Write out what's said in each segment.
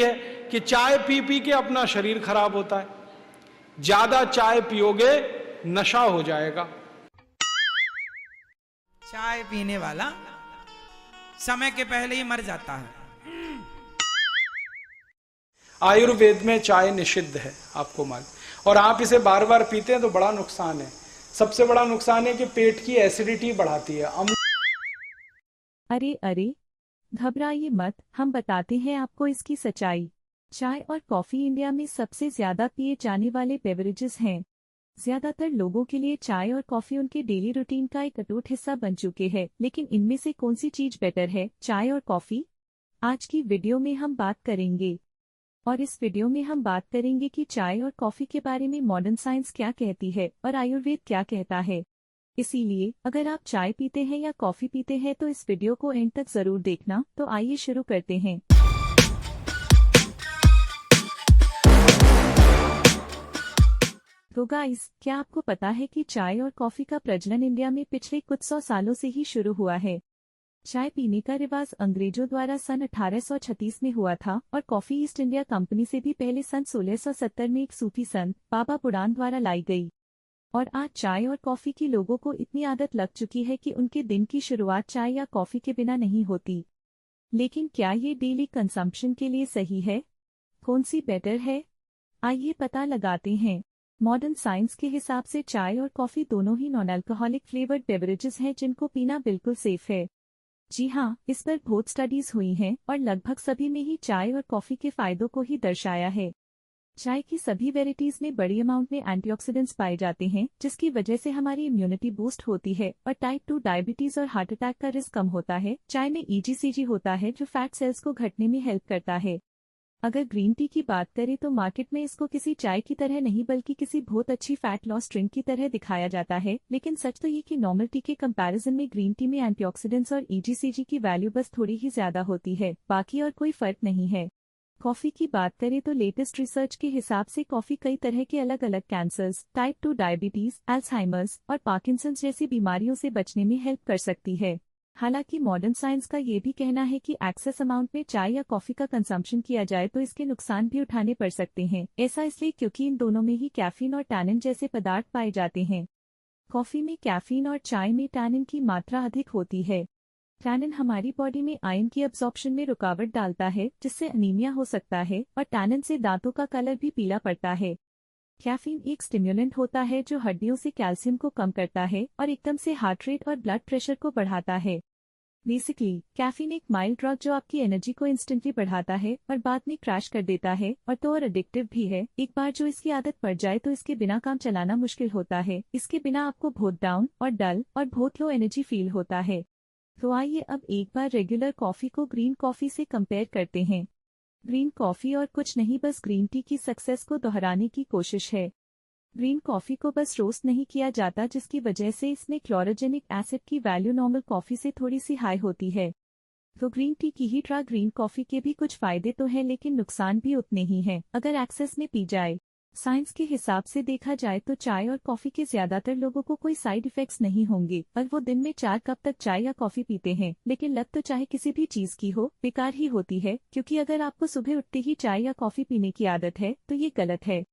है कि चाय पी पी के अपना शरीर खराब होता है। ज्यादा चाय पियोगे नशा हो जाएगा। चाय पीने वाला समय के पहले ही मर जाता है। आयुर्वेद में चाय निषिद्ध है, आपको मालूम, और आप इसे बार बार पीते हैं तो बड़ा नुकसान है। सबसे बड़ा नुकसान है कि पेट की एसिडिटी बढ़ाती है। अरे अरे, घबराइए मत, हम बताते हैं आपको इसकी सच्चाई। चाय और कॉफी इंडिया में सबसे ज्यादा पिए जाने वाले बेवरेजेस हैं। ज्यादातर लोगों के लिए चाय और कॉफी उनके डेली रूटीन का एक अटूट हिस्सा बन चुके हैं, लेकिन इनमें से कौन सी चीज बेटर है, चाय और कॉफी? आज की वीडियो में हम बात करेंगे। और इस वीडियो में हम बात करेंगे कि चाय और कॉफी के बारे में मॉडर्न साइंस क्या कहती है और आयुर्वेद क्या कहता है। इसीलिए अगर आप चाय पीते हैं या कॉफी पीते हैं तो इस वीडियो को एंड तक जरूर देखना। तो आइए शुरू करते हैं। तो गाइस, क्या आपको पता है कि चाय और कॉफी का प्रचलन इंडिया में पिछले कुछ 100 सालों से ही शुरू हुआ है। चाय पीने का रिवाज अंग्रेजों द्वारा सन 1836 में हुआ था और कॉफी ईस्ट इंडिया कंपनी से भी पहले सन 1670 में एक सूफी संत बाबा बुडान द्वारा लाई गई। और आज चाय और कॉफी की लोगों को इतनी आदत लग चुकी है कि उनके दिन की शुरुआत चाय या कॉफी के बिना नहीं होती। लेकिन क्या ये डेली कंजम्पशन के लिए सही है? कौन सी बेटर है? आइए पता लगाते हैं। मॉडर्न साइंस के हिसाब से चाय और कॉफी दोनों ही नॉन अल्कोहलिक फ्लेवर्ड बेवरेजेस हैं जिनको पीना बिल्कुल सेफ है। जी हाँ, इस पर बहुत स्टडीज हुई हैं और लगभग सभी में ही चाय और कॉफी के फायदों को ही दर्शाया है। चाय की सभी वेराइटीज में बड़ी अमाउंट में एंटीऑक्सीडेंट्स पाए जाते हैं, जिसकी वजह से हमारी इम्यूनिटी बूस्ट होती है और टाइप 2 डायबिटीज और हार्ट अटैक का रिस्क कम होता है। चाय में ईजीसीजी होता है जो फैट सेल्स को घटने में हेल्प करता है। अगर ग्रीन टी की बात करें तो मार्केट में इसको किसी चाय की तरह नहीं बल्कि किसी बहुत अच्छी फैट लॉस ड्रिंक की तरह दिखाया जाता है, लेकिन सच तो ये कि नॉर्मल टी के कंपैरिजन में ग्रीन टी में एंटीऑक्सीडेंट्स और ईजीसीजी की वैल्यू बस थोड़ी ही ज्यादा होती है, बाकी और कोई फर्क नहीं है। कॉफी की बात करें तो लेटेस्ट रिसर्च के हिसाब से कॉफी कई तरह के अलग अलग कैंसर्स, टाइप 2 डायबिटीज, अल्जाइमर्स और पार्किंसंस जैसी बीमारियों से बचने में हेल्प कर सकती है। हालांकि मॉडर्न साइंस का ये भी कहना है कि एक्सेस अमाउंट में चाय या कॉफी का कंजम्पशन किया जाए तो इसके नुकसान भी उठाने पड़ सकते हैं। ऐसा इसलिए क्योंकि इन दोनों में ही कैफीन और टैनिन जैसे पदार्थ पाए जाते हैं। कॉफी में कैफीन और चाय में टैनिन की मात्रा अधिक होती है। टैनिन हमारी बॉडी में आयरन की अब्जॉर्प्शन में रुकावट डालता है, जिससे अनीमिया हो सकता है और टैनिन से दांतों का कलर भी पीला पड़ता है। कैफीन एक स्टिम्युलेंट होता है जो हड्डियों से कैल्शियम को कम करता है और एकदम से हार्ट रेट और ब्लड प्रेशर को बढ़ाता है। बेसिकली कैफीन एक माइल्ड ड्रग जो आपकी एनर्जी को इंस्टेंटली बढ़ाता है और बाद में क्रैश कर देता है, और तो और एडिक्टिव भी है। एक बार जो इसकी आदत पड़ जाए तो इसके बिना काम चलाना मुश्किल होता है। इसके बिना आपको बहुत डाउन और डल और बहुत लो एनर्जी फील होता है। तो आइए अब एक बार रेगुलर कॉफी को ग्रीन कॉफी से कंपेयर करते हैं। ग्रीन कॉफी और कुछ नहीं बस ग्रीन टी की सक्सेस को दोहराने की कोशिश है। ग्रीन कॉफी को बस रोस्ट नहीं किया जाता, जिसकी वजह से इसमें क्लोरोजेनिक एसिड की वैल्यू नॉर्मल कॉफी से थोड़ी सी हाई होती है। तो ग्रीन टी की ही तरह ग्रीन कॉफी के भी कुछ फायदे तो हैं, लेकिन नुकसान भी उतने ही हैं अगर एक्सेस में पी जाए। साइंस के हिसाब से देखा जाए तो चाय और कॉफी के ज्यादातर लोगों को कोई साइड इफेक्ट्स नहीं होंगे और वो दिन में 4 कप तक चाय या कॉफी पीते हैं। लेकिन लत तो चाहे किसी भी चीज की हो, बेकार ही होती है, क्योंकि अगर आपको सुबह उठते ही चाय या कॉफी पीने की आदत है तो ये गलत है।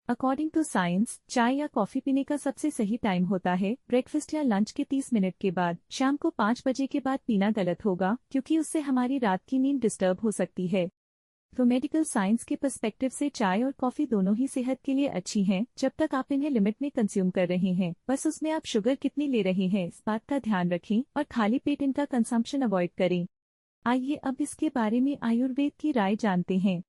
अकॉर्डिंग टू साइंस, चाय या कॉफी पीने का सबसे सही टाइम होता है ब्रेकफास्ट या लंच के 30 मिनट के बाद। शाम को 5 बजे के बाद पीना गलत होगा, क्योंकि उससे हमारी रात की नींद डिस्टर्ब हो सकती है। तो मेडिकल साइंस के पर्सपेक्टिव से चाय और कॉफी दोनों ही सेहत के लिए अच्छी हैं, जब तक आप इन्हें लिमिट में कंज्यूम कर रहे हैं। बस उसमें आप शुगर कितनी ले रहे हैं इस बात का ध्यान रखें और खाली पेट इनका कंजम्पशन अवॉइड करें। आइए अब इसके बारे में आयुर्वेद की राय जानते हैं।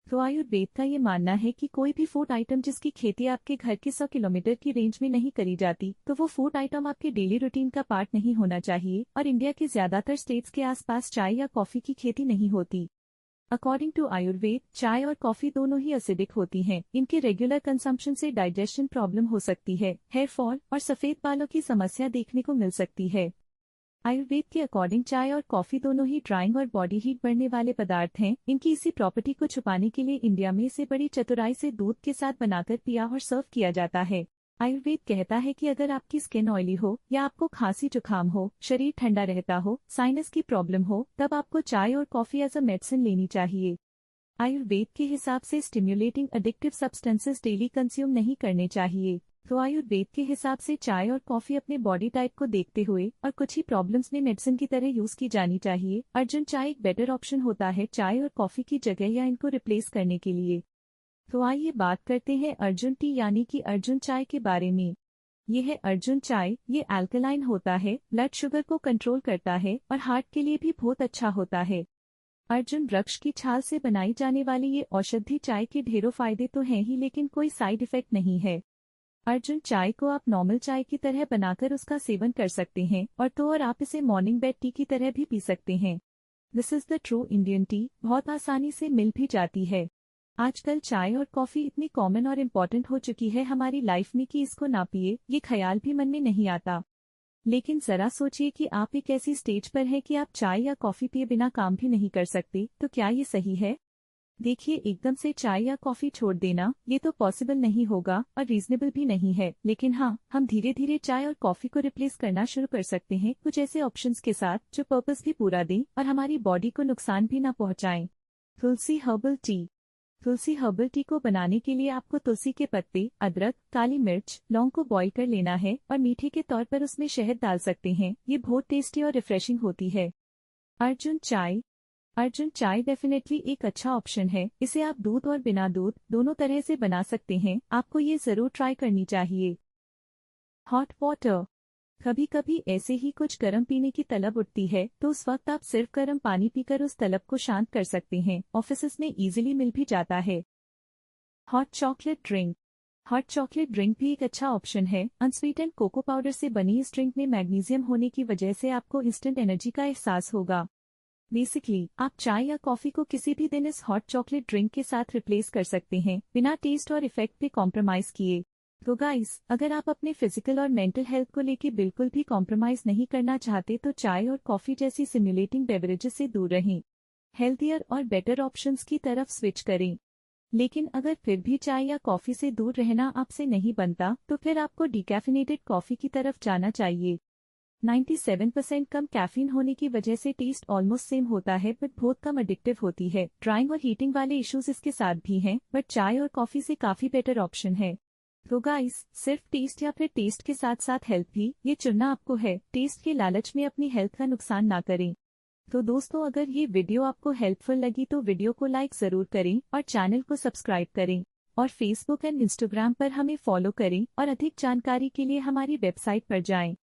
तो आयुर्वेद का ये मानना है कि कोई भी फूड आइटम जिसकी खेती आपके घर के 100 किलोमीटर की रेंज में नहीं करी जाती, तो वो फूड आइटम आपके डेली रूटीन का पार्ट नहीं होना चाहिए। और इंडिया के ज्यादातर स्टेट्स के आसपास चाय या कॉफी की खेती नहीं होती। अकॉर्डिंग टू आयुर्वेद, चाय और कॉफी दोनों ही एसिडिक होती हैं। इनके रेगुलर कंजम्पशन से डाइजेशन प्रॉब्लम हो सकती है, हेयर फॉल और सफेद बालों की समस्या देखने को मिल सकती है। आयुर्वेद के अकॉर्डिंग चाय और कॉफी दोनों ही ड्राइंग और बॉडी हीट बढ़ने वाले पदार्थ हैं। इनकी इसी प्रॉपर्टी को छुपाने के लिए इंडिया में इसे बड़ी चतुराई से दूध के साथ बनाकर पिया और सर्व किया जाता है। आयुर्वेद कहता है कि अगर आपकी स्किन ऑयली हो या आपको खांसी जुकाम हो, शरीर ठंडा रहता हो, साइनस की प्रॉब्लम हो, तब आपको चाय और कॉफी एज अ मेडिसिन लेनी चाहिए। आयुर्वेद के हिसाब से stimulating addictive substances daily consume नहीं करने चाहिए। तो आयुर्वेद के हिसाब से चाय और कॉफी अपने बॉडी टाइप को देखते हुए और कुछ ही प्रॉब्लम्स में मेडिसिन की तरह यूज की जानी चाहिए। अर्जुन चाय एक बेटर ऑप्शन होता है चाय और कॉफी की जगह या इनको रिप्लेस करने के लिए। तो आइए बात करते हैं अर्जुन टी यानी कि अर्जुन चाय के बारे में। ये है अर्जुन चाय। ये अल्कलाइन होता है, ब्लड शुगर को कंट्रोल करता है और हार्ट के लिए भी बहुत अच्छा होता है। अर्जुन वृक्ष की छाल से बनाई जाने वाली ये औषधि चाय के ढेरों फायदे तो हैं ही, लेकिन कोई साइड इफेक्ट नहीं है। अर्जुन चाय को आप नॉर्मल चाय की तरह बनाकर उसका सेवन कर सकते हैं और आप इसे मॉर्निंग बेड टी की तरह भी पी सकते हैं। This is the true Indian T. बहुत आसानी से मिल भी जाती है। आजकल चाय और कॉफी इतनी कॉमन और इम्पोर्टेंट हो चुकी है हमारी लाइफ में कि इसको ना पिए ये ख्याल भी मन में नहीं आता। लेकिन जरा सोचिए कि आप एक ऐसी स्टेज पर हैं कि आप चाय या कॉफी पिए बिना काम भी नहीं कर सकते, तो क्या ये सही है? देखिए, एकदम से चाय या कॉफी छोड़ देना ये तो पॉसिबल नहीं होगा और रीजनेबल भी नहीं है, लेकिन हाँ, हम धीरे धीरे चाय और कॉफी को रिप्लेस करना शुरू कर सकते हैं कुछ ऐसे ऑप्शंस के साथ जो पर्पस भी पूरा दें और हमारी बॉडी को नुकसान भी ना पहुंचाएं। तुलसी हर्बल टी। तुलसी हर्बल टी को बनाने के लिए आपको तुलसी के पत्ते, अदरक, काली मिर्च, लौंग को बॉईल कर लेना है और मीठे के तौर पर उसमें शहद डाल सकते हैं। ये बहुत टेस्टी और रिफ्रेशिंग होती है। अर्जुन चाय। अर्जुन चाय डेफिनेटली एक अच्छा ऑप्शन है। इसे आप दूध और बिना दूध दोनों तरह से बना सकते हैं। आपको ये जरूर ट्राई करनी चाहिए। Hot water. कभी कभी ऐसे ही कुछ गर्म पीने की तलब उठती है तो उस वक्त आप सिर्फ गर्म पानी पीकर उस तलब को शांत कर सकते हैं। ऑफिस में इजीली मिल भी जाता है। Hot chocolate drink. Hot chocolate drink भी एक अच्छा ऑप्शन है। अनस्वीटेंड कोको पाउडर से बनी इस ड्रिंक में मैग्नीशियम होने की वजह से आपको इंस्टेंट एनर्जी का एहसास होगा। बेसिकली आप चाय या कॉफी को किसी भी दिन इस हॉट चॉकलेट ड्रिंक के साथ रिप्लेस कर सकते हैं बिना टेस्ट और इफेक्ट पे कॉम्प्रोमाइज किए। तो गाइस, अगर आप अपने फिजिकल और मेंटल हेल्थ को लेकर बिल्कुल भी कॉम्प्रोमाइज नहीं करना चाहते तो चाय और कॉफी जैसी स्टिम्युलेटिंग बेवरेजेस से दूर रहें। हेल्थियर और बेटर ऑप्शंस की तरफ स्विच करें। लेकिन अगर फिर भी चाय या कॉफी से दूर रहना आपसे नहीं बनता तो फिर आपको डिकैफिनेटेड कॉफी की तरफ जाना चाहिए। 97% कम कैफीन होने की वजह से टेस्ट ऑलमोस्ट सेम होता है बट बहुत कम एडिक्टिव होती है। ड्राइंग और हीटिंग वाले इश्यूज इसके साथ भी हैं, बट चाय और कॉफी से काफी बेटर ऑप्शन है। तो गाइस, सिर्फ टेस्ट या फिर टेस्ट के साथ साथ हेल्थ भी, ये चुनना आपको है। टेस्ट के लालच में अपनी हेल्थ का नुकसान ना करें। तो दोस्तों, अगर ये वीडियो आपको हेल्पफुल लगी तो वीडियो को लाइक जरूर करें और चैनल को सब्सक्राइब करें और फेसबुक एंड इंस्टाग्राम पर हमें फॉलो करें और अधिक जानकारी के लिए हमारी वेबसाइट पर जाएं।